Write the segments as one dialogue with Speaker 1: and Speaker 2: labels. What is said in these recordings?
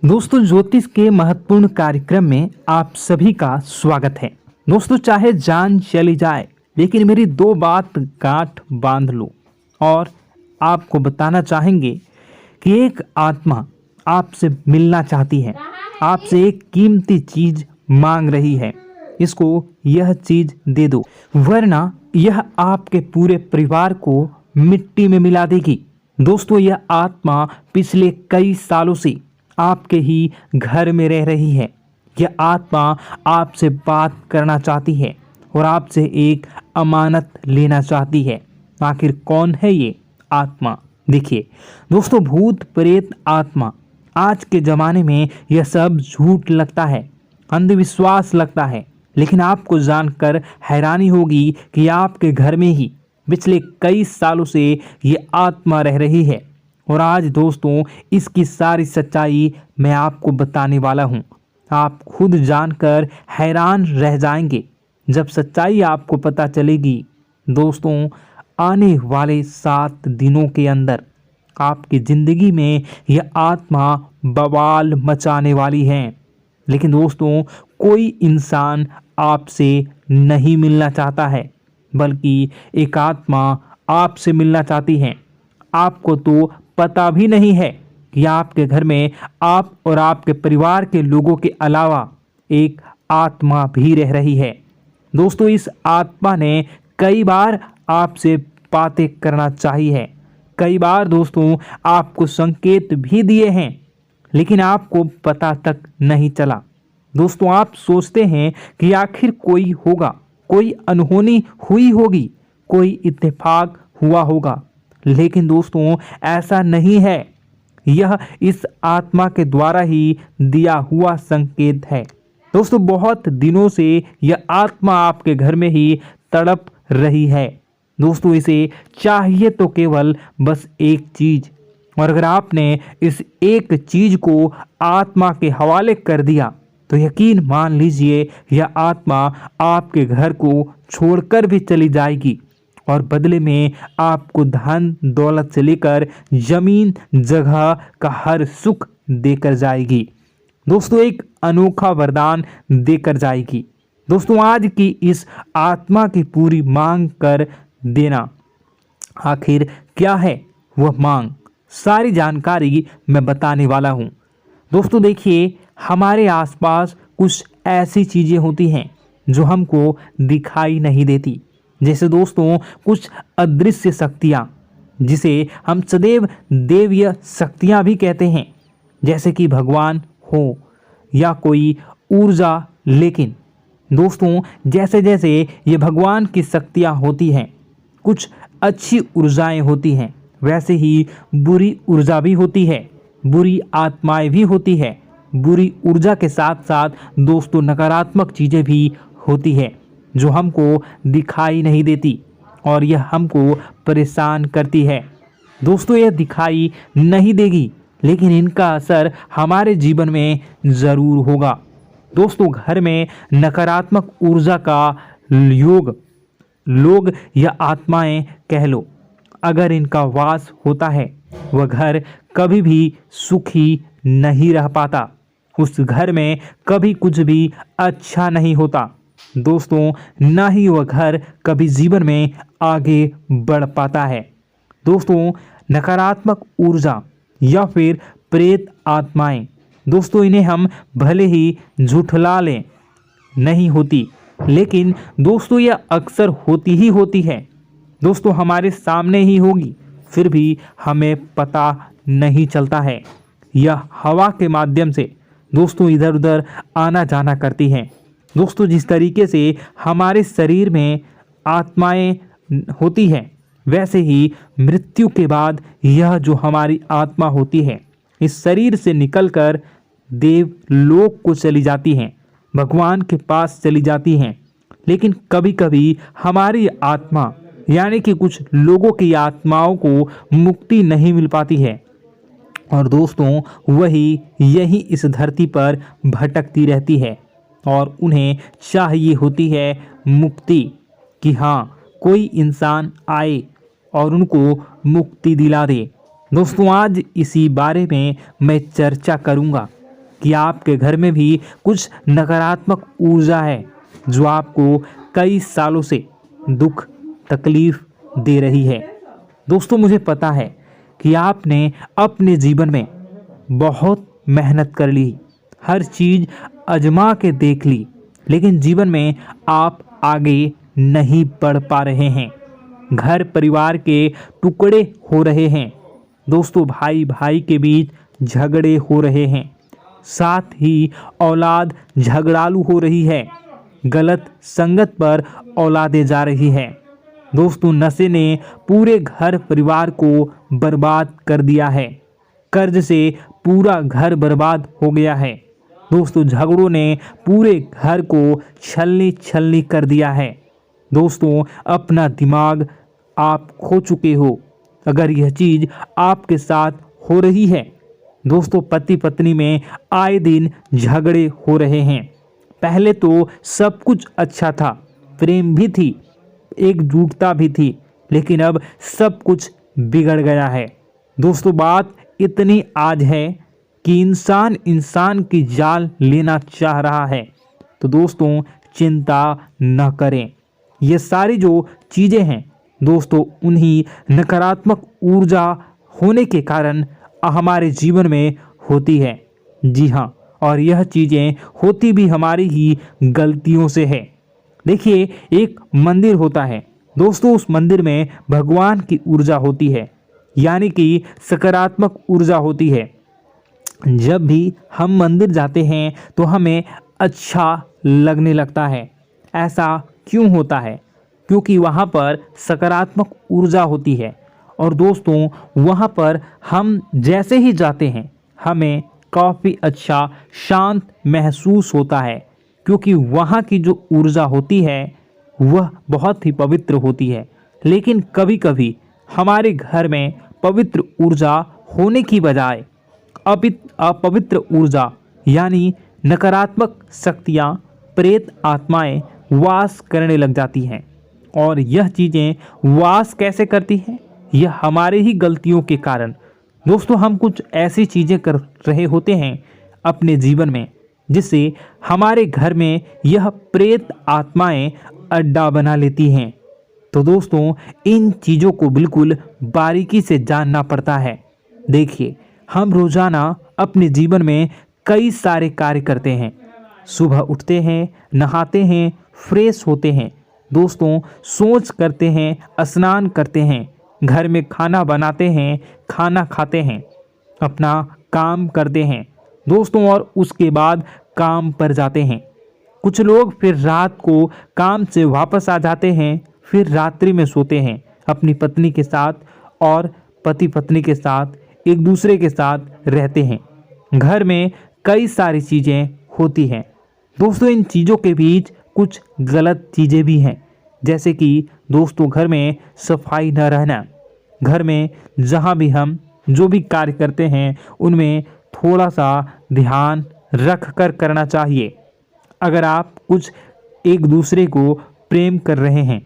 Speaker 1: दोस्तों, ज्योतिष के महत्वपूर्ण कार्यक्रम में आप सभी का स्वागत है। दोस्तों, चाहे जान चली जाए लेकिन मेरी दो बात गांठ बांध लो। और आपको बताना चाहेंगे कि एक आत्मा आपसे मिलना चाहती है, आपसे एक कीमती चीज मांग रही है। इसको यह चीज दे दो, वरना यह आपके पूरे परिवार को मिट्टी में मिला देगी। दोस्तों, यह आत्मा पिछले कई सालों से आपके ही घर में रह रही है। यह आत्मा आपसे बात करना चाहती है और आपसे एक अमानत लेना चाहती है। आखिर कौन है ये आत्मा? देखिए दोस्तों, भूत प्रेत आत्मा, आज के ज़माने में यह सब झूठ लगता है, अंधविश्वास लगता है, लेकिन आपको जानकर हैरानी होगी कि आपके घर में ही पिछले कई सालों से ये आत्मा रह रही है। और आज दोस्तों, इसकी सारी सच्चाई मैं आपको बताने वाला हूँ। आप खुद जानकर हैरान रह जाएंगे जब सच्चाई आपको पता चलेगी। दोस्तों, आने वाले 7 दिनों के अंदर आपकी ज़िंदगी में यह आत्मा बवाल मचाने वाली है। लेकिन दोस्तों, कोई इंसान आपसे नहीं मिलना चाहता है, बल्कि एक आत्मा आपसे मिलना चाहती है। आपको तो पता भी नहीं है कि आपके घर में आप और आपके परिवार के लोगों के अलावा एक आत्मा भी रह रही है। दोस्तों, इस आत्मा ने कई बार आपसे बातें करना चाहिए है, कई बार दोस्तों आपको संकेत भी दिए हैं, लेकिन आपको पता तक नहीं चला। दोस्तों, आप सोचते हैं कि आखिर कोई होगा, कोई अनहोनी हुई होगी, कोई इत्तेफाक हुआ होगा, लेकिन दोस्तों ऐसा नहीं है। यह इस आत्मा के द्वारा ही दिया हुआ संकेत है। दोस्तों, बहुत दिनों से यह आत्मा आपके घर में ही तड़प रही है। दोस्तों, इसे चाहिए तो केवल बस एक चीज, और अगर आपने इस एक चीज को आत्मा के हवाले कर दिया तो यकीन मान लीजिए यह आत्मा आपके घर को छोड़कर भी चली जाएगी और बदले में आपको धन दौलत से लेकर जमीन जगह का हर सुख देकर जाएगी। दोस्तों, एक अनोखा वरदान देकर जाएगी। दोस्तों, आज की इस आत्मा की पूरी मांग कर देना। आखिर क्या है वह मांग? सारी जानकारी मैं बताने वाला हूँ। दोस्तों देखिए, हमारे आसपास कुछ ऐसी चीज़ें होती हैं जो हमको दिखाई नहीं देती, जैसे दोस्तों कुछ अदृश्य शक्तियाँ, जिसे हम सदैव देवीय शक्तियाँ भी कहते हैं, जैसे कि भगवान हो या कोई ऊर्जा। लेकिन दोस्तों, जैसे जैसे ये भगवान की शक्तियाँ होती हैं, कुछ अच्छी ऊर्जाएं होती हैं, वैसे ही बुरी ऊर्जा भी होती है, बुरी आत्माएं भी होती है। बुरी ऊर्जा के साथ साथ दोस्तों नकारात्मक चीज़ें भी होती है जो हमको दिखाई नहीं देती और यह हमको परेशान करती है। दोस्तों, यह दिखाई नहीं देगी, लेकिन इनका असर हमारे जीवन में ज़रूर होगा। दोस्तों, घर में नकारात्मक ऊर्जा का योग, लोग या आत्माएं कह लो, अगर इनका वास होता है, वह घर कभी भी सुखी नहीं रह पाता। उस घर में कभी कुछ भी अच्छा नहीं होता। दोस्तों, ना ही वह घर कभी जीवन में आगे बढ़ पाता है। दोस्तों, नकारात्मक ऊर्जा या फिर प्रेत आत्माएं, दोस्तों इन्हें हम भले ही झुठला लें नहीं होती, लेकिन दोस्तों यह अक्सर होती ही होती है। दोस्तों, हमारे सामने ही होगी, फिर भी हमें पता नहीं चलता है। यह हवा के माध्यम से दोस्तों इधर उधर आना जाना करती हैं। दोस्तों, जिस तरीके से हमारे शरीर में आत्माएं होती हैं, वैसे ही मृत्यु के बाद यह जो हमारी आत्मा होती है, इस शरीर से निकलकर देवलोक को चली जाती हैं, भगवान के पास चली जाती हैं। लेकिन कभी कभी हमारी आत्मा यानी कि कुछ लोगों की आत्माओं को मुक्ति नहीं मिल पाती है, और दोस्तों वही यही इस धरती पर भटकती रहती है और उन्हें चाहिए होती है मुक्ति, कि हाँ कोई इंसान आए और उनको मुक्ति दिला दे। दोस्तों, आज इसी बारे में मैं चर्चा करूँगा कि आपके घर में भी कुछ नकारात्मक ऊर्जा है जो आपको कई सालों से दुख तकलीफ दे रही है। दोस्तों, मुझे पता है कि आपने अपने जीवन में बहुत मेहनत कर ली, हर चीज़ आजमा के देख ली, लेकिन जीवन में आप आगे नहीं बढ़ पा रहे हैं। घर परिवार के टुकड़े हो रहे हैं। दोस्तों, भाई भाई के बीच झगड़े हो रहे हैं। साथ ही औलाद झगड़ालू हो रही है। गलत संगत पर औलादें जा रही है। दोस्तों, नशे ने पूरे घर परिवार को बर्बाद कर दिया है। कर्ज से पूरा घर बर्बाद हो गया है। दोस्तों, झगड़ों ने पूरे घर को छलनी छलनी कर दिया है। दोस्तों, अपना दिमाग आप खो चुके हो अगर यह चीज़ आपके साथ हो रही है। दोस्तों, पति पत्नी में आए दिन झगड़े हो रहे हैं। पहले तो सब कुछ अच्छा था, प्रेम भी थी, एकजुटता भी थी, लेकिन अब सब कुछ बिगड़ गया है। दोस्तों, बात इतनी आज है कि इंसान इंसान की जान लेना चाह रहा है। तो दोस्तों, चिंता न करें। ये सारी जो चीज़ें हैं दोस्तों, उन्हीं नकारात्मक ऊर्जा होने के कारण हमारे जीवन में होती है। जी हाँ, और यह चीज़ें होती भी हमारी ही गलतियों से है। देखिए, एक मंदिर होता है दोस्तों, उस मंदिर में भगवान की ऊर्जा होती है, यानी कि सकारात्मक ऊर्जा होती है। जब भी हम मंदिर जाते हैं तो हमें अच्छा लगने लगता है। ऐसा क्यों होता है? क्योंकि वहाँ पर सकारात्मक ऊर्जा होती है। और दोस्तों, वहाँ पर हम जैसे ही जाते हैं हमें काफ़ी अच्छा शांत महसूस होता है, क्योंकि वहाँ की जो ऊर्जा होती है वह बहुत ही पवित्र होती है। लेकिन कभी कभी हमारे घर में पवित्र ऊर्जा होने की बजाय अपवित्र ऊर्जा यानी नकारात्मक शक्तियाँ, प्रेत आत्माएं वास करने लग जाती हैं। और यह चीज़ें वास कैसे करती हैं? यह हमारे ही गलतियों के कारण। दोस्तों, हम कुछ ऐसी चीज़ें कर रहे होते हैं अपने जीवन में जिससे हमारे घर में यह प्रेत आत्माएं अड्डा बना लेती हैं। तो दोस्तों, इन चीज़ों को बिल्कुल बारीकी से जानना पड़ता है। देखिए, हम रोज़ाना अपने जीवन में कई सारे कार्य करते हैं। सुबह उठते हैं, नहाते हैं, फ्रेश होते हैं। दोस्तों, सोच करते हैं, स्नान करते हैं, घर में खाना बनाते हैं, खाना खाते हैं, अपना काम करते हैं दोस्तों, और उसके बाद काम पर जाते हैं। कुछ लोग फिर रात को काम से वापस आ जाते हैं, फिर रात्रि में सोते हैं अपनी पत्नी के साथ, और पति पत्नी के साथ एक दूसरे के साथ रहते हैं। घर में कई सारी चीज़ें होती हैं दोस्तों। इन चीज़ों के बीच कुछ गलत चीज़ें भी हैं, जैसे कि दोस्तों, घर में सफाई न रहना। घर में जहाँ भी हम जो भी कार्य करते हैं उनमें थोड़ा सा ध्यान रख कर करना चाहिए। अगर आप कुछ एक दूसरे को प्रेम कर रहे हैं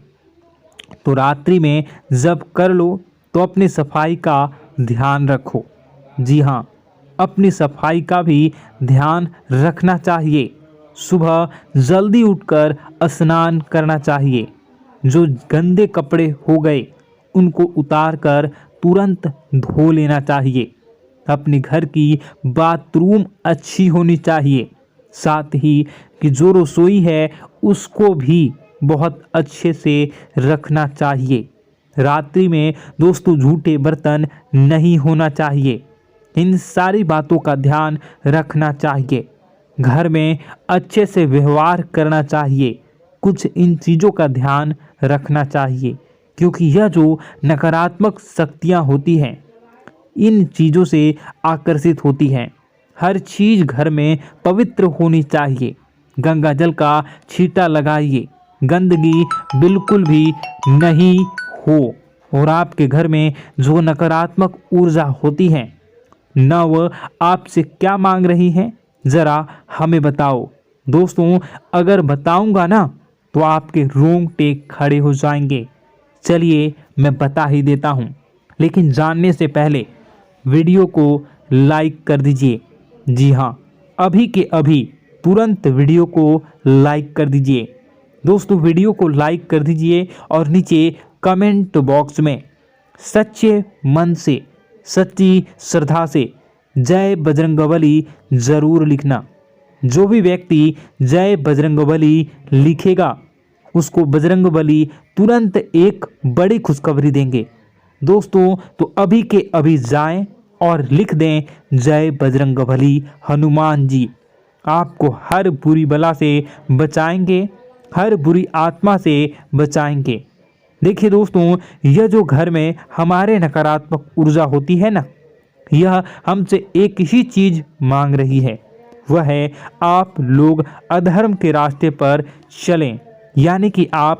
Speaker 1: तो रात्रि में जब कर लो तो अपनी सफाई का ध्यान रखो। जी हाँ, अपनी सफाई का भी ध्यान रखना चाहिए। सुबह जल्दी उठकर स्नान करना चाहिए। जो गंदे कपड़े हो गए उनको उतार कर तुरंत धो लेना चाहिए। अपने घर की बाथरूम अच्छी होनी चाहिए। साथ ही कि जो रसोई है उसको भी बहुत अच्छे से रखना चाहिए। रात्रि में दोस्तों, झूठे बर्तन नहीं होना चाहिए। इन सारी बातों का ध्यान रखना चाहिए। घर में अच्छे से व्यवहार करना चाहिए। कुछ इन चीज़ों का ध्यान रखना चाहिए, क्योंकि यह जो नकारात्मक शक्तियाँ होती हैं इन चीज़ों से आकर्षित होती हैं। हर चीज़ घर में पवित्र होनी चाहिए। गंगा जल का छींटा लगाइए, गंदगी बिल्कुल भी नहीं हो। और आपके घर में जो नकारात्मक ऊर्जा होती है न वह आपसे क्या मांग रही है, ज़रा हमें बताओ। दोस्तों, अगर बताऊंगा ना तो आपके रोंगटे खड़े हो जाएंगे। चलिए मैं बता ही देता हूँ, लेकिन जानने से पहले वीडियो को लाइक कर दीजिए। जी हाँ, अभी के अभी तुरंत वीडियो को लाइक कर दीजिए। दोस्तों वीडियो को लाइक कर दीजिए और नीचे कमेंट बॉक्स में सच्चे मन से, सच्ची श्रद्धा से जय बजरंगबली ज़रूर लिखना। जो भी व्यक्ति जय बजरंगबली लिखेगा उसको बजरंगबली तुरंत एक बड़ी खुशखबरी देंगे। दोस्तों तो अभी के अभी जाएं और लिख दें जय बजरंगबली हनुमान जी, आपको हर बुरी बला से बचाएंगे, हर बुरी आत्मा से बचाएंगे। देखिए दोस्तों, यह जो घर में हमारे नकारात्मक ऊर्जा होती है ना, यह हमसे एक ही चीज़ मांग रही है, वह है आप लोग अधर्म के रास्ते पर चलें, यानी कि आप